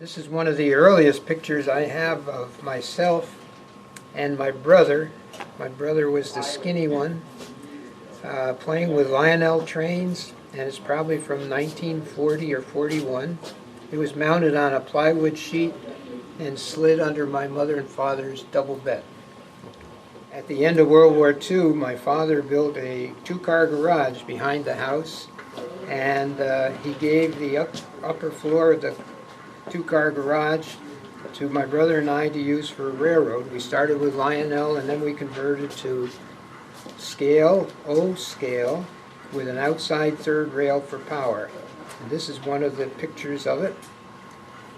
This is one of the earliest pictures I have of myself and my brother. My brother was the skinny one, playing with Lionel trains, and it's probably from 1940 or 41. It was mounted on a plywood sheet and slid under my mother and father's double bed. At the end of World War II, my father built a two-car garage behind the house, and he gave the upper floor of the two-car garage to my brother and I to use for a railroad. We started with Lionel, and then we converted to scale, O scale, with an outside third rail for power. And this is one of the pictures of it.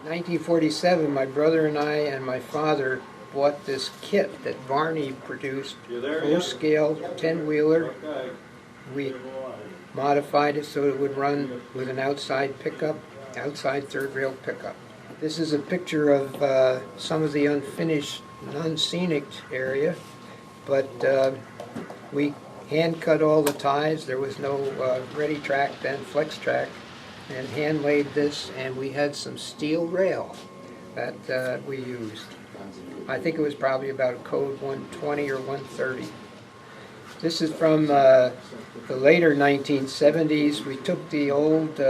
In 1947, my brother and I and my father bought this kit that Barney produced, O-scale 10-wheeler. We modified it so it would run with an outside pickup, outside third rail pickup. This is a picture of some of the unfinished, non-scenic area, but we hand cut all the ties. There was no ready track then, flex track, and hand laid this, and we had some steel rail that we used. I think it was probably about code 120 or 130. This is from the later 1970s. We took the old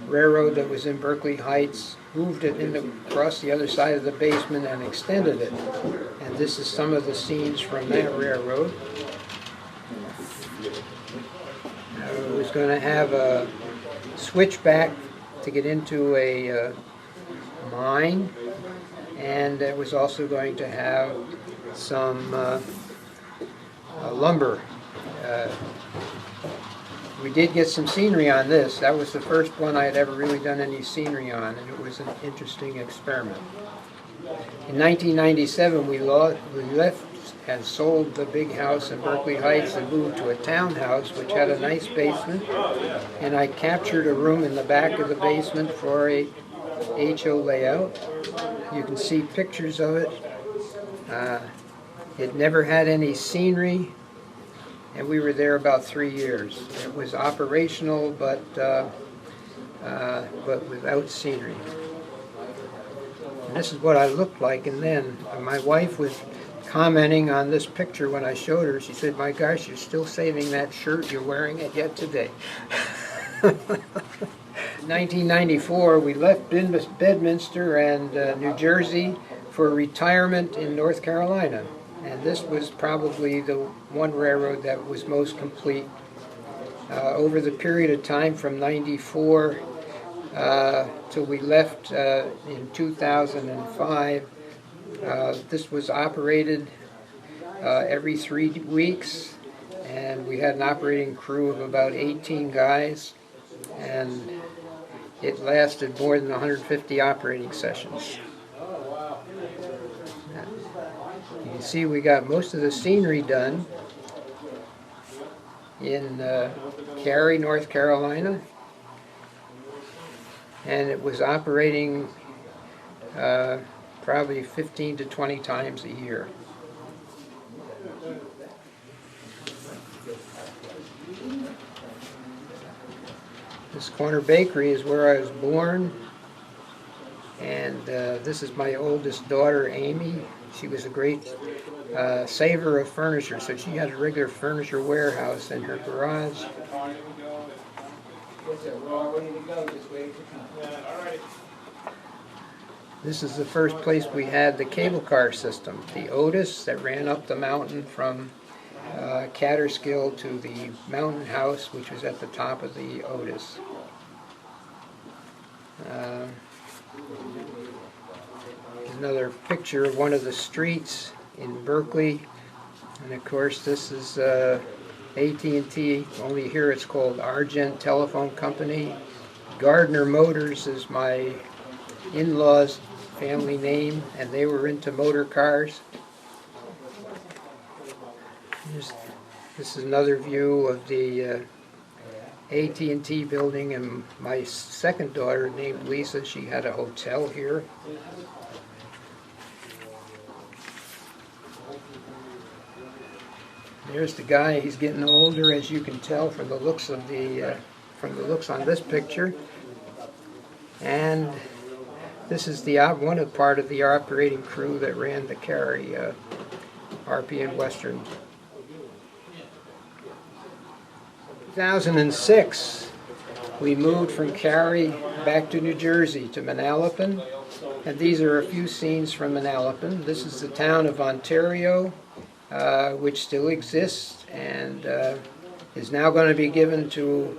railroad that was in Berkeley Heights, moved it across the other side of the basement and extended it. And this is some of the scenes from that railroad. It was going to have a switchback to get into a mine, and it was also going to have some lumber. We did get some scenery on this. That was the first one I had ever really done any scenery on, and it was an interesting experiment. In 1997, we left and sold the big house in Berkeley Heights and moved to a townhouse which had a nice basement, and I captured a room in the back of the basement for a HO layout. You can see pictures of it. It never had any scenery, and we were there about 3 years. It was operational, but without scenery. And this is what I looked like, and then my wife was commenting on this picture when I showed her. She said, "My gosh, you're still saving that shirt. You're wearing it yet today." In 1994, we left Bedminster and New Jersey for retirement in North Carolina. And this was probably the one railroad that was most complete. Over the period of time from 94 till we left in 2005, this was operated every 3 weeks, and we had an operating crew of about 18 guys, and it lasted more than 150 operating sessions. You can see we got most of the scenery done in Cary, North Carolina, and it was operating probably 15 to 20 times a year. This corner bakery is where I was born, and this is my oldest daughter, Amy. She was a great saver of furniture, so she had a regular furniture warehouse in her garage. This is the first place we had the cable car system, the Otis, that ran up the mountain from Catskill to the mountain house, which was at the top of the Otis. Another picture of one of the streets in Berkeley, and of course this is AT&T, only here it's called Argent Telephone Company. Gardner Motors is my in-laws' family name, and they were into motor cars. This is another view of the AT&T building, and my second daughter, named Lisa, she had a hotel here. There's the guy. He's getting older, as you can tell from the looks of the from the looks on this picture. And This is the one of part of the operating crew that ran the Cary, Arpree and Western. 2006, we moved from Cary back to New Jersey, to Manalapan, and these are a few scenes from Manalapan. This is the town of Ontario, which still exists and is now going to be given to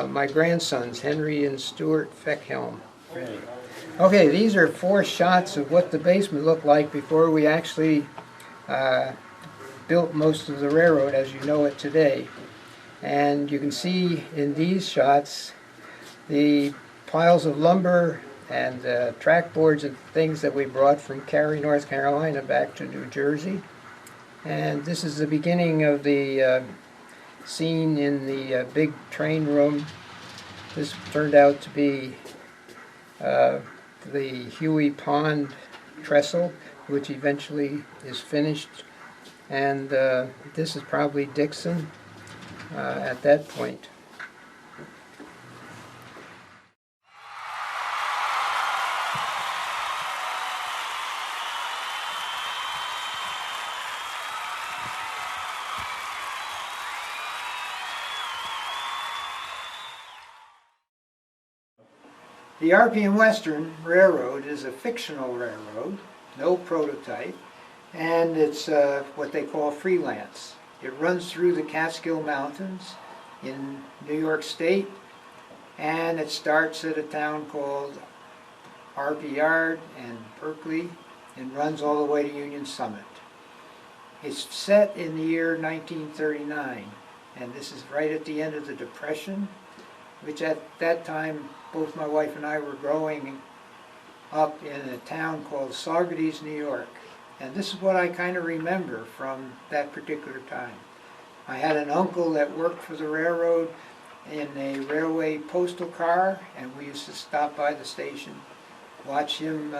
my grandsons, Henry and Stuart Feckhelm. Okay, these are 4 shots of what the basement looked like before we actually built most of the railroad as you know it today. And you can see in these shots the piles of lumber and track boards and things that we brought from Cary, North Carolina back to New Jersey. And this is the beginning of the scene in the big train room. This turned out to be the Huey Pond trestle, which eventually is finished. And this is probably Dixon at that point. The Arpree and Western Railroad is a fictional railroad, no prototype, and it's what they call freelance. It runs through the Catskill Mountains in New York State, and it starts at a town called Arpree Yard and Berkeley and runs all the way to Union Summit. It's set in the year 1939, and this is right at the end of the Depression, which at that time both my wife and I were growing up in a town called Saugerties, New York. And this is what I kind of remember from that particular time. I had an uncle that worked for the railroad in a railway postal car, and we used to stop by the station, watch him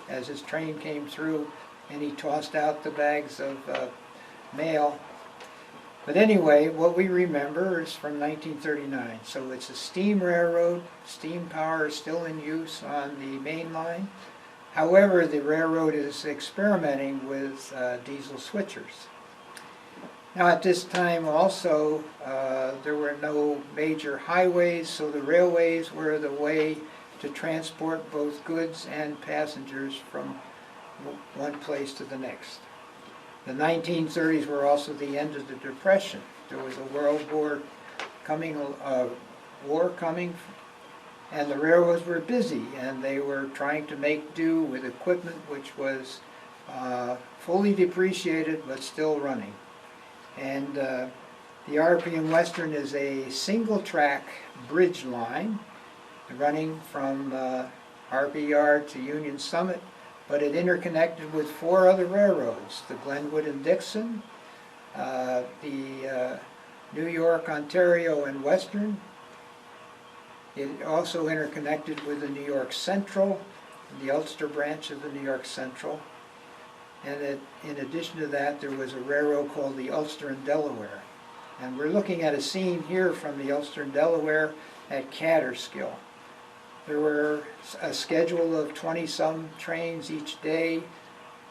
as his train came through, and he tossed out the bags of mail. But anyway, what we remember is from 1939. So it's a steam railroad. Steam power is still in use on the main line. However, the railroad is experimenting with diesel switchers. Now at this time also, there were no major highways, so the railways were the way to transport both goods and passengers from one place to the next. The 1930s were also the end of the Depression. There was a world war coming, and the railroads were busy, and they were trying to make do with equipment which was fully depreciated but still running. And the Arpree and Western is a single-track bridge line running from Arpree Yard to Union Summit, but it interconnected with 4 other railroads, the Glenwood and Dixon, the New York, Ontario, and Western. It also interconnected with the New York Central, the Ulster branch of the New York Central. And in addition to that, there was a railroad called the Ulster and Delaware. And we're looking at a scene here from the Ulster and Delaware at Catskills. There were a schedule of 20-some trains each day,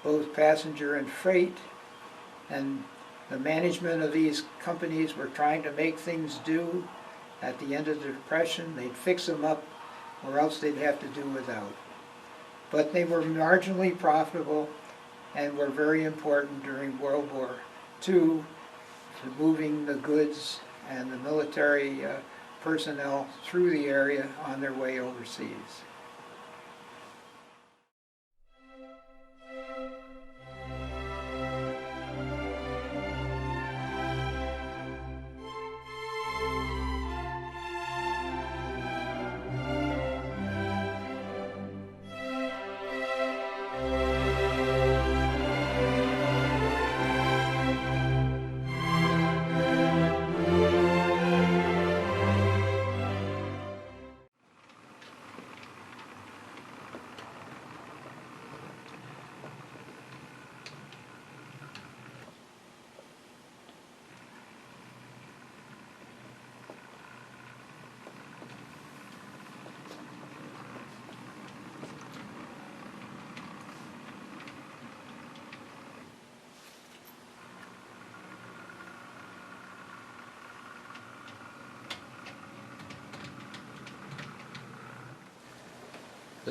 both passenger and freight, and the management of these companies were trying to make things do. At the end of the Depression, they'd fix them up, or else they'd have to do without. But they were marginally profitable and were very important during World War II to moving the goods and the military personnel through the area on their way overseas.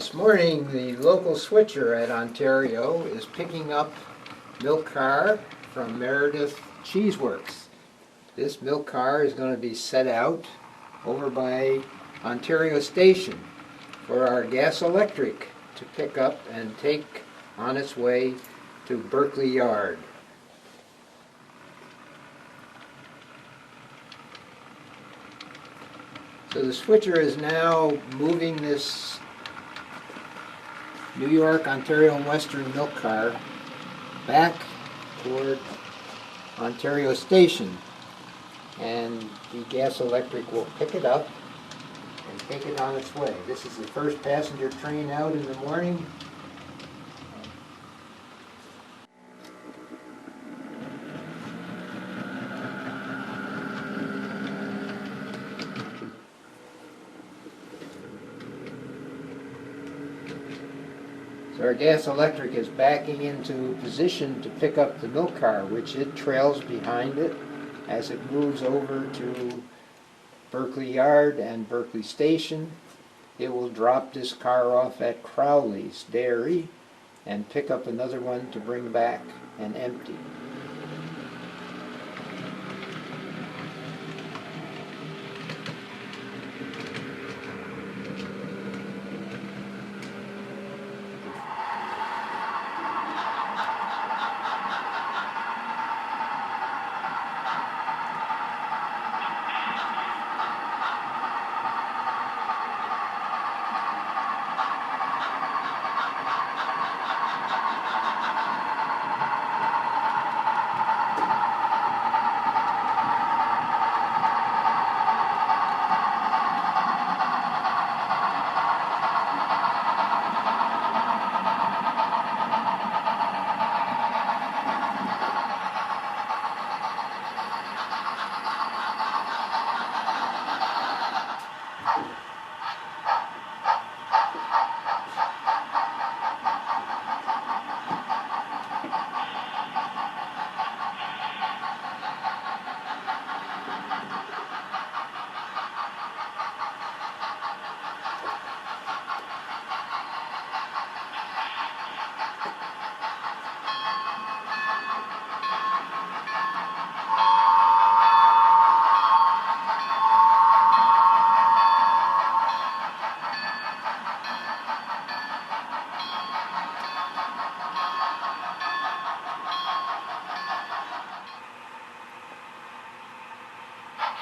This morning, the local switcher at Ontario is picking up milk car from Meredith Cheeseworks. This milk car is going to be set out over by Ontario Station for our gas electric to pick up and take on its way to Berkeley Yard. So the switcher is now moving this New York, Ontario, and Western milk car back toward Ontario Station, and the gas electric will pick it up and take it on its way. This is the first passenger train out in the morning. So our gas electric is backing into position to pick up the milk car, which it trails behind it as it moves over to Berkeley Yard and Berkeley Station. It will drop this car off at Crowley's Dairy and pick up another one to bring back and empty.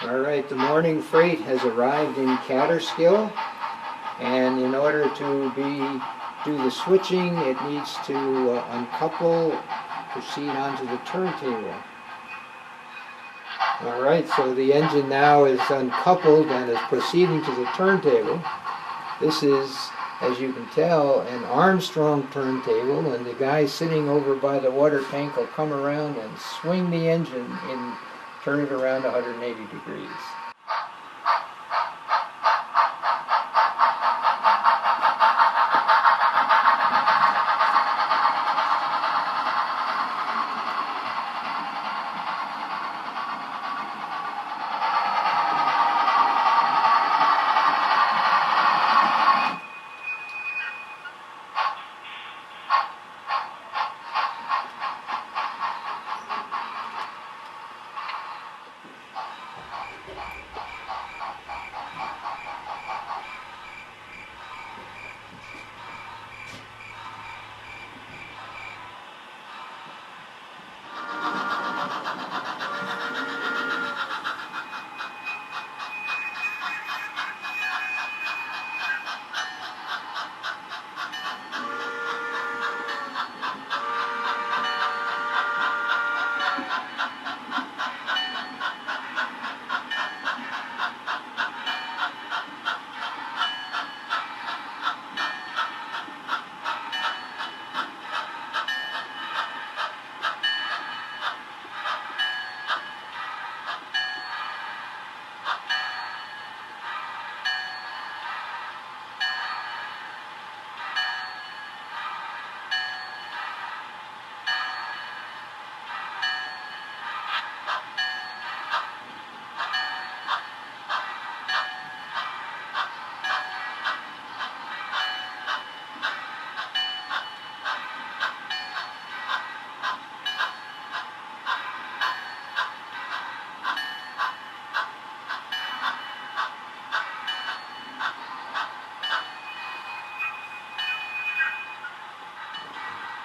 All right, the morning freight has arrived in Catskill, and in order to do the switching, it needs to uncouple, proceed onto the turntable. All right, so the engine now is uncoupled and is proceeding to the turntable. This is, as you can tell, an Armstrong turntable, and the guy sitting over by the water tank will come around and swing the engine and turn it around 180 degrees.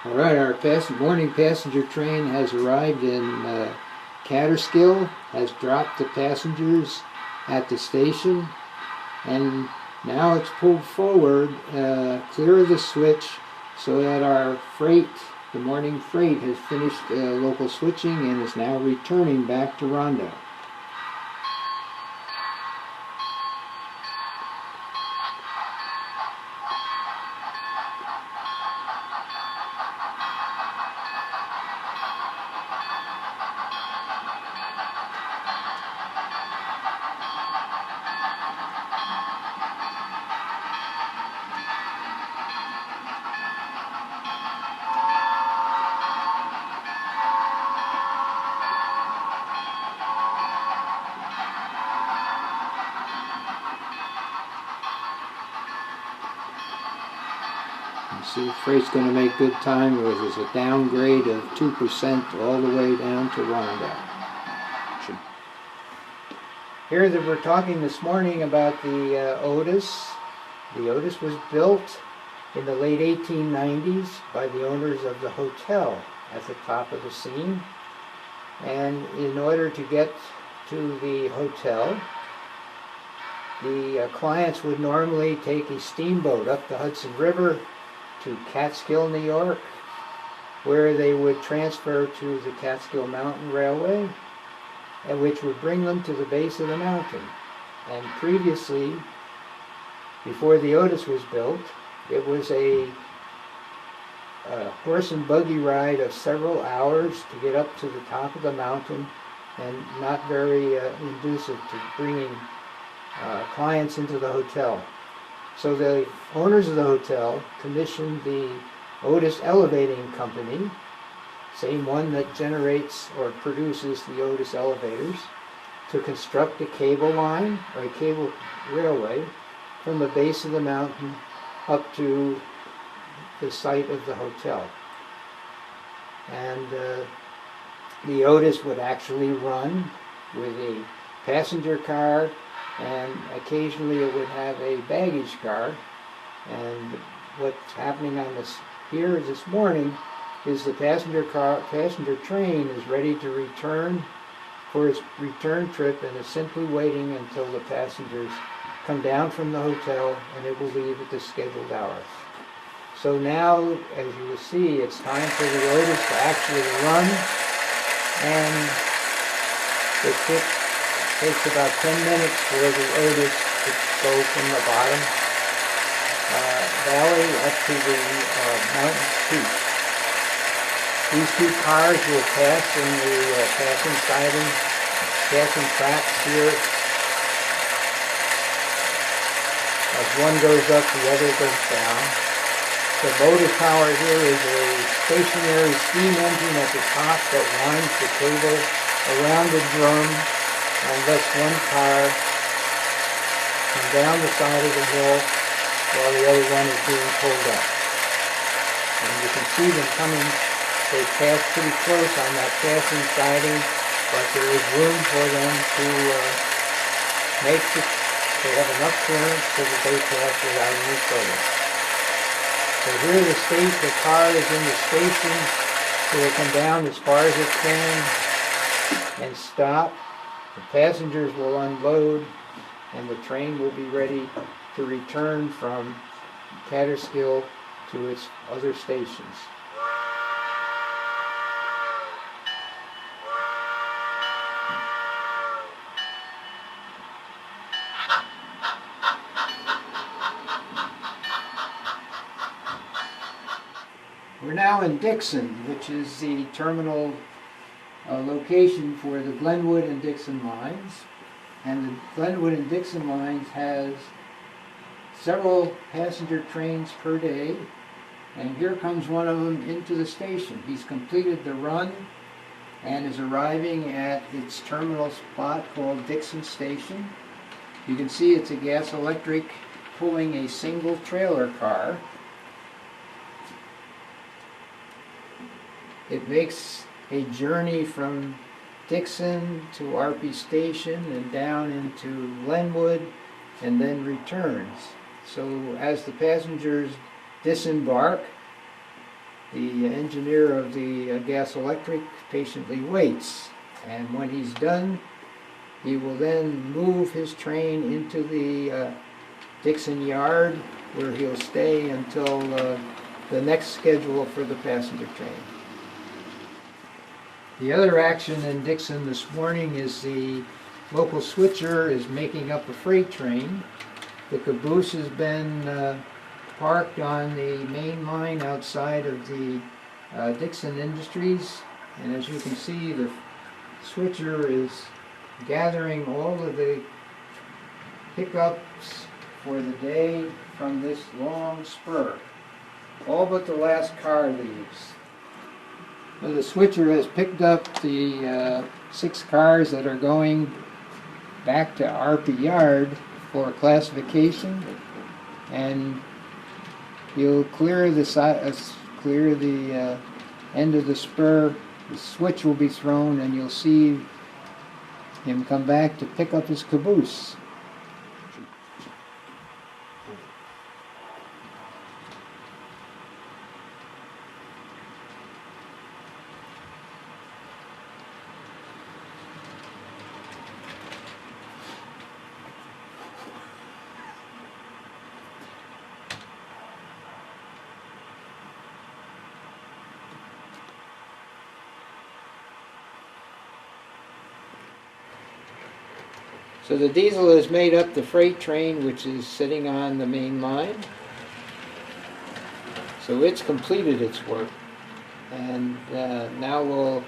All right, our morning passenger train has arrived in Catskill, has dropped the passengers at the station, and now it's pulled forward, clear of the switch, so that our freight, the morning freight, has finished local switching and is now returning back to Rondo. You see, the freight's going to make good time. There's a downgrade of 2% all the way down to Rondo. Here that we're talking this morning about the Otis. The Otis was built in the late 1890s by the owners of the hotel at the top of the scene. And in order to get to the hotel, the clients would normally take a steamboat up the Hudson River to Catskill, New York, where they would transfer to the Catskill Mountain Railway, and which would bring them to the base of the mountain. And previously, before the Otis was built, it was a horse and buggy ride of several hours to get up to the top of the mountain, and not very conducive to bringing clients into the hotel. So the owners of the hotel commissioned the Otis Elevating Company, same one that generates or produces the Otis elevators, to construct a cable line or a cable railway from the base of the mountain up to the site of the hotel. And the Otis would actually run with a passenger car, and occasionally it would have a baggage car. And what's happening on this here this morning is the passenger train is ready to return for its return trip, and is simply waiting until the passengers come down from the hotel, and it will leave at the scheduled hour. So now, as you will see, it's time for the Otis to actually run, and it takes about 10 minutes for the Otis to go from the bottom valley up to the mountain peak. These two cars will pass in the passing tracks here. As one goes up, the other goes down. The motive power here is a stationary steam engine at the top that winds the cable around the drum and lets one car come down the side of the hill while the other one is being pulled up. And you can see them coming. They pass pretty close on that passing siding, but there is room for them to make it. They have enough clearance so that they pass without any trouble. So here the car is in the station. It will come down as far as it can and stop. The passengers will unload, and the train will be ready to return from Catskill to its other stations. We're now in Dixon, which is the terminal location for the Glenwood and Dixon lines. And the Glenwood and Dixon lines has several passenger trains per day. And here comes one of them into the station. He's completed the run and is arriving at its terminal spot called Dixon Station. You can see it's a gas electric pulling a single trailer car. It makes a journey from Dixon to Arpree Station and down into Glenwood, and then returns. So as the passengers disembark, The engineer of the gas electric patiently waits, and when he's done, he will then move his train into the Dixon yard, where he'll stay until the next schedule for the passenger train. The other action in Dixon this morning is the local switcher is making up a freight train. The caboose has been parked on the main line outside of the Dixon Industries, and as you can see, the switcher is gathering all of the pickups for the day from this long spur. All but the last car leaves. So the switcher has picked up the 6 cars that are going back to Arpree yard for classification, and he'll clear the end of the spur. The switch will be thrown, and you'll see him come back to pick up his caboose. So the diesel has made up the freight train, which is sitting on the main line. So it's completed its work, and now will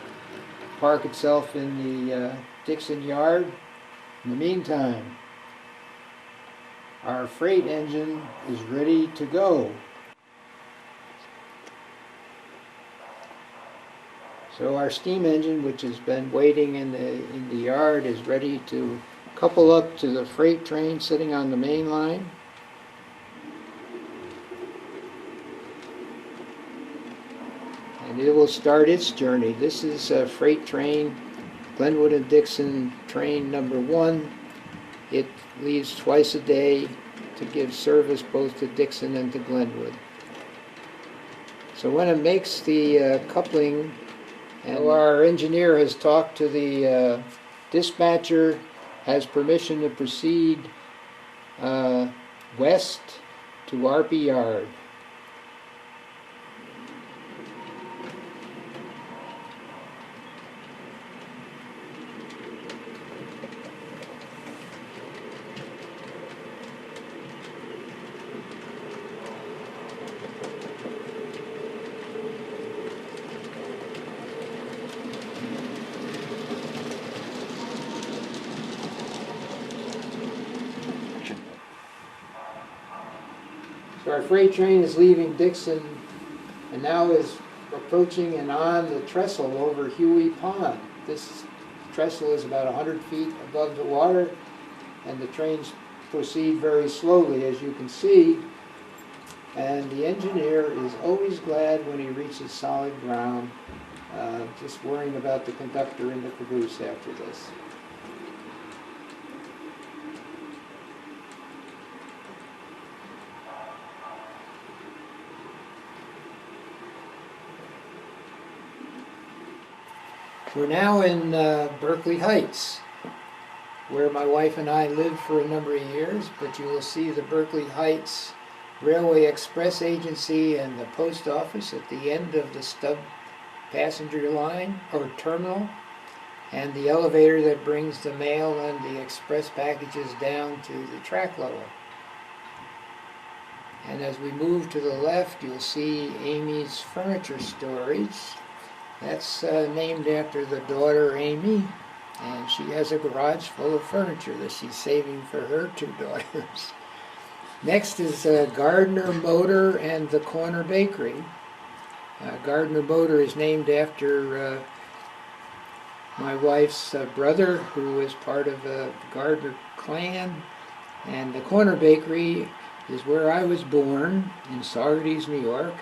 park itself in the Dixon yard. In the meantime, our freight engine is ready to go. So our steam engine, which has been waiting in the yard, is ready to couple up to the freight train sitting on the main line. And it will start its journey. This is a freight train, Glenwood and Dixon train number 1. It leaves twice a day to give service both to Dixon and to Glenwood. So when it makes the coupling, and our engineer has talked to the dispatcher, has permission to proceed west to Arpree yard. So our freight train is leaving Dixon and now is approaching and on the trestle over Huey Pond. This trestle is about 100 feet above the water, and the trains proceed very slowly, as you can see. And the engineer is always glad when he reaches solid ground, just worrying about the conductor in the caboose after this. We're now in Berkeley Heights, where my wife and I lived for a number of years, but you will see the Berkeley Heights Railway Express Agency and the post office at the end of the stub passenger line or terminal, and the elevator that brings the mail and the express packages down to the track level. And as we move to the left, you'll see Amy's Furniture Storage. That's named after the daughter Amy, and she has a garage full of furniture that she's saving for her 2 daughters. Next is Gardner Motor and the Corner Bakery. Gardner Motor is named after my wife's brother, who was part of the Gardner clan, and the Corner Bakery is where I was born, in Saugerties, New York.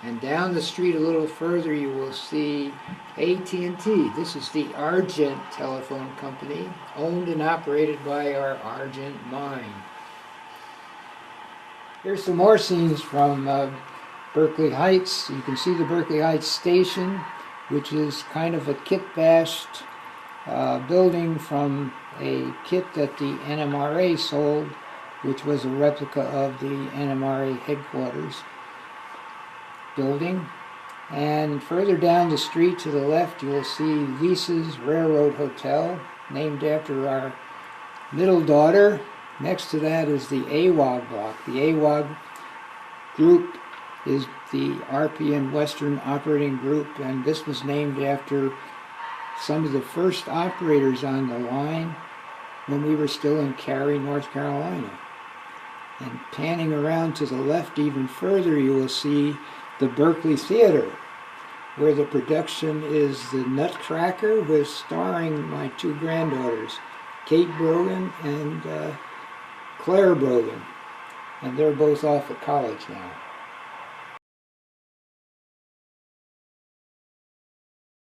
And down the street a little further you will see AT&T. This is the Argent Telephone Company, owned and operated by our Argent mine. Here's some more scenes from Berkeley Heights. You can see the Berkeley Heights station, which is kind of a kit-bashed building from a kit that the NMRA sold, which was a replica of the NMRA headquarters building. And further down the street to the left, you'll see Lisa's Railroad Hotel, named after our middle daughter. Next to that is the AWOG block. The AWOG group is the Arpree and Western Operating Group, and this was named after some of the first operators on the line when we were still in Cary, North Carolina. And panning around to the left even further, you will see the Berkeley Theater, where the production is The Nutcracker, with starring my two granddaughters, Kate Brogan and Claire Brogan. And they're both off at college now.